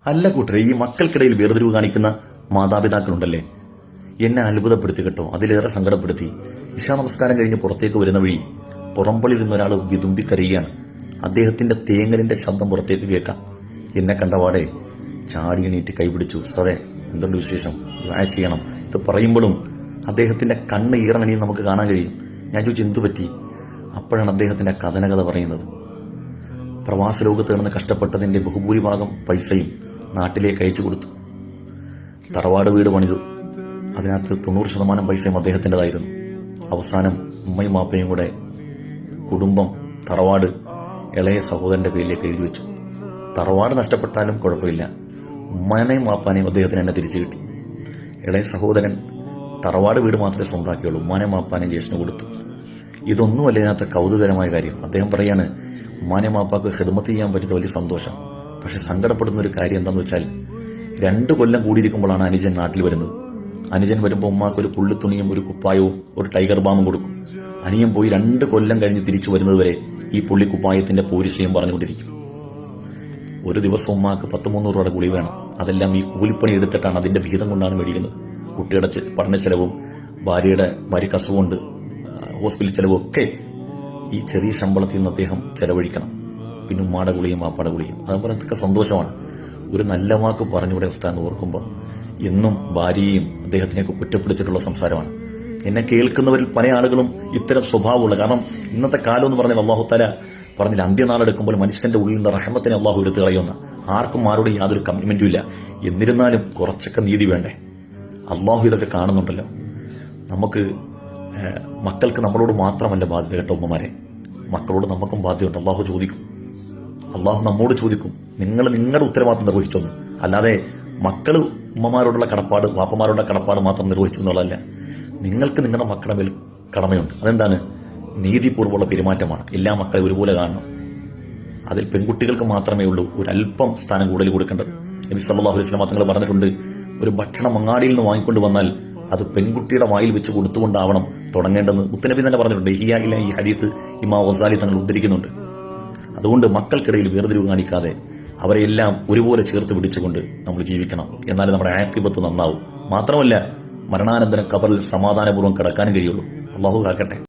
അല്ല കൂട്ടരെ, ഈ മക്കൾക്കിടയിൽ വേർതിരിവ് കാണിക്കുന്ന മാതാപിതാക്കളുണ്ടല്ലേ, എന്നെ അത്ഭുതപ്പെടുത്തി കേട്ടോ. അതിലേറെ സങ്കടപ്പെടുത്തി. ഇശാ നമസ്കാരം കഴിഞ്ഞ് പുറത്തേക്ക് വരുന്ന വഴി പുറമ്പളിരുന്ന ഒരാൾ വിതുമ്പി കരയുകയാണ്. അദ്ദേഹത്തിന്റെ തേങ്ങലിന്റെ ശബ്ദം പുറത്തേക്ക് കേൾക്കാം. എന്നെ കണ്ടപാടെ ചാടി എണീറ്റ് കൈപിടിച്ചു. സാറേ, എന്തുണ്ട് വിശേഷം, ദുആ ചെയ്യണം. ഇത് പറയുമ്പോഴും അദ്ദേഹത്തിന്റെ കണ്ണ് ഈറനണിയും നമുക്ക് കാണാൻ കഴിയും. ഞാൻ ചോദിച്ചു, എന്തു പറ്റി? അപ്പോഴാണ് അദ്ദേഹത്തിന്റെ കഥനകഥ പറയുന്നത്. പ്രവാസ ലോകത്ത് കിടന്ന് കഷ്ടപ്പെട്ടതിന്റെ ബഹുഭൂരിഭാഗം പൈസയും നാട്ടിലേക്ക് അയച്ചു കൊടുത്തു. തറവാട് വീട് പണിതു. അതിനകത്ത് 90% പൈസയും അദ്ദേഹത്തിൻ്റെതായിരുന്നു. അവസാനം ഉമ്മയും മാപ്പയും കൂടെ കുടുംബം തറവാട് ഇളയ സഹോദരന്റെ പേരിലേക്ക് എഴുതി വെച്ചു. തറവാട് നഷ്ടപ്പെട്ടാലും കുഴപ്പമില്ല, ഉമ്മാനെയും മാപ്പാനെയും അദ്ദേഹത്തിന് എന്നെ തിരിച്ചു കിട്ടി. ഇളയ സഹോദരൻ തറവാട് വീട് മാത്രമേ സ്വന്താക്കിയുള്ളൂ, ഉമ്മാനെയും മാപ്പാനെയും ജ്യേഷ്ഠന് കൊടുത്തു. ഇതൊന്നുമല്ല ഇതിനകത്ത് കൗതുകരമായ കാര്യം. അദ്ദേഹം പറയാണ്, ഉമ്മാനെ മാപ്പാക്ക് ഖിദ്മത്ത് ചെയ്യാൻ പറ്റിയത് വലിയ സന്തോഷം. പക്ഷെ സങ്കടപ്പെടുന്ന ഒരു കാര്യം എന്താണെന്ന് വെച്ചാൽ, 2 കൊല്ലം കൂടിയിരിക്കുമ്പോഴാണ് അനുജൻ നാട്ടിൽ വരുന്നത്. അനുജൻ വരുമ്പോൾ ഉമ്മാക്ക് ഒരു പുള്ളിത്തുണിയും ഒരു കുപ്പായവും ഒരു ടൈഗർ ബാമും കൊടുക്കും. അനിയൻ പോയി 2 കൊല്ലം കഴിഞ്ഞ് തിരിച്ചു വരുന്നതുവരെ ഈ പുള്ളിക്കുപ്പായത്തിന്റെ പോരിശയും പറഞ്ഞുകൊണ്ടിരിക്കും. ഒരു ദിവസം ഉമ്മാക്ക് 10-300 രൂപയുടെ ഗുളി വേണം. അതെല്ലാം ഈ കൂലിപ്പണി എടുത്തിട്ടാണ്, അതിന്റെ വിഹിതം കൊണ്ടാണ് മേടിക്കുന്നത്. കുട്ടിയുടെ പഠന ചെലവും ഭാര്യയ്ക്ക് അസുഖമുണ്ട്, ഹോസ്പിറ്റൽ ചെലവും ഒക്കെ ഈ ചെറിയ ശമ്പളത്തിൽ നിന്ന് അദ്ദേഹം ചെലവഴിക്കണം. പിന്നെ ഉമ്മാടെ ഗുളിയും വാപ്പാടെ ഗുളിയും, അതുപോലെ അതൊക്കെ സന്തോഷമാണ്. ഒരു നല്ല വാക്ക് പറഞ്ഞുകൂടെ അവസ്ഥ എന്ന് ഓർക്കുമ്പോൾ എന്നും ഭാര്യയും അദ്ദേഹത്തിനെയൊക്കെ കുറ്റപ്പെടുത്തിയിട്ടുള്ള സംസാരമാണ്. എന്നെ കേൾക്കുന്നവരിൽ പല ആളുകളും ഇത്തരം സ്വഭാവമുള്ള, കാരണം ഇന്നത്തെ കാലം എന്ന് പറഞ്ഞാൽ അള്ളാഹു തആല പറഞ്ഞില്ല, അന്ത്യനാളെടുക്കുമ്പോൾ മനുഷ്യന്റെ ഉള്ളിൽ നിന്ന് റഹ്മത്തിനെ അള്ളാഹു എടുത്തു കളയുന്ന, ആർക്കും ആരോടും യാതൊരു കമ്മിറ്റ്മെന്റും ഇല്ല. എന്നിരുന്നാലും കുറച്ചൊക്കെ നീതി വേണ്ടേ? അള്ളാഹു ഇതൊക്കെ കാണുന്നുണ്ടല്ലോ. നമുക്ക് മക്കൾക്ക് നമ്മളോട് മാത്രമല്ല ബാധ്യത കേട്ടോ ഉമ്മമാരെ, മക്കളോട് നമുക്കും ബാധ്യതയുണ്ട്. അള്ളാഹു ചോദിക്കും, അള്ളാഹു നമ്മോട് ചോദിക്കും, നിങ്ങൾ നിങ്ങളുടെ ഉത്തരവാദിത്വം നിർവഹിച്ചൊന്നു. അല്ലാതെ മക്കൾ ഉമ്മമാരോടുള്ള കടപ്പാട് വാപ്പമാരോടുള്ള കടപ്പാട് മാത്രം നിർവഹിച്ചു എന്നുള്ളതല്ല. നിങ്ങൾക്ക് നിങ്ങളുടെ മക്കളുടെ മേൽ കടമയുണ്ട്. അതെന്താണ്? നീതിപൂർവ്വമുള്ള പെരുമാറ്റമാണ്. എല്ലാ മക്കളെ ഒരുപോലെ കാണണം. അതിൽ പെൺകുട്ടികൾക്ക് മാത്രമേ ഉള്ളൂ ഒരല്പം സ്ഥാനം കൂടുതൽ കൊടുക്കേണ്ടത്. നബി സല്ലല്ലാഹു അലൈഹി വസല്ലം തങ്ങൾ പറഞ്ഞിട്ടുണ്ട്, ഒരു ഭക്ഷണം അങ്ങാടിയിൽ നിന്ന് വാങ്ങിക്കൊണ്ട് വന്നാൽ അത് പെൺകുട്ടിയുടെ വായിൽ വെച്ച് കൊടുത്തുകൊണ്ടാവണം തുടങ്ങേണ്ടതെന്ന് മുത്തനബി തന്നെ പറഞ്ഞിട്ടുണ്ട്. ഈ ഹദീത്ത് ഇമാം ഗസാലി തങ്ങൾ ഉദ്ധരിക്കുന്നുണ്ട്. അതുകൊണ്ട് മക്കൾക്കിടയിൽ വേർതിരിവ് കാണിക്കാതെ അവരെല്ലാം ഒരുപോലെ ചേർത്ത് പിടിച്ചുകൊണ്ട് നമ്മൾ ജീവിക്കണം. എന്നാലേ നമ്മുടെ ആഖിബത്ത് നന്നാവും. മാത്രമല്ല, മരണാനന്തരം ഖബറിൽ സമാധാനപൂർവ്വം കിടക്കാനും കഴിയുള്ളൂ. അള്ളാഹു കാക്കട്ടെ.